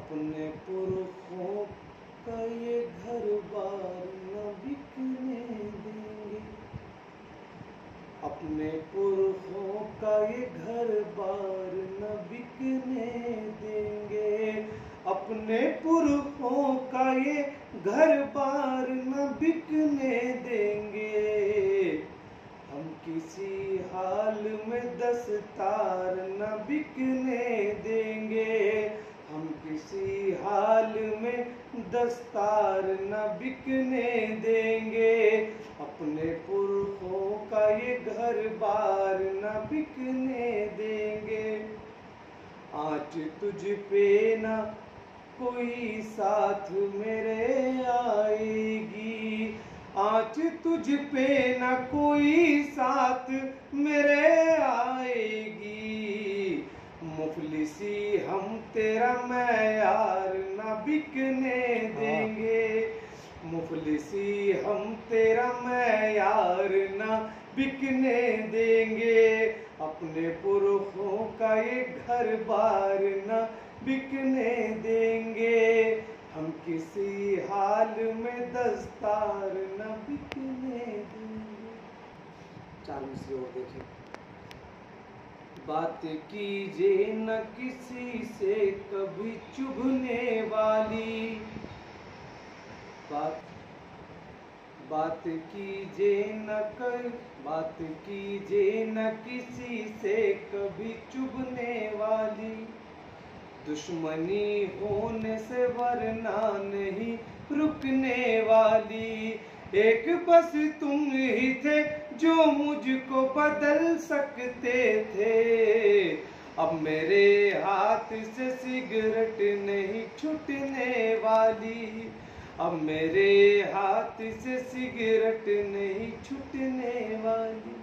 अपने पुरखों का ये घर बार न बिकने देंगे, अपने पुरखों का ये घर बार न बिकने देंगे, अपने पुरखों का ये घर बार न बिकने देंगे। हम किसी हाल में दस्तार न बिकने देंगे, हम किसी हाल में दस्तार न बिकने देंगे, अपने पुरखों का ये घर बार न बिकने देंगे। आज तुझ पे ना कोई साथ मेरे आएगी, आज तुझ पे ना कोई साथ मेरे आएगी, मुफलिसी हम तेरा मैयार ना बिकने देंगे, मुफलिसी हम तेरा मैयार ना बिकने देंगे, अपने पुरखों का ये घर बार न बिकने देंगे, हम किसी हाल में दस्तार न बिकने देंगे। 4 मिसरे और देखें। बात कीजिए न किसी से कभी चुभने वाली, बात कीजिए न किसी से कभी चुभने वाली, दुश्मनी होने से वरना नहीं रुकने वाली, एक बस तुम ही थे जो मुझको बदल सकते थे, अब मेरे हाथ से सिगरेट नहीं छूटने वाली, अब मेरे हाथ से सिगरेट नहीं छूटने वाली।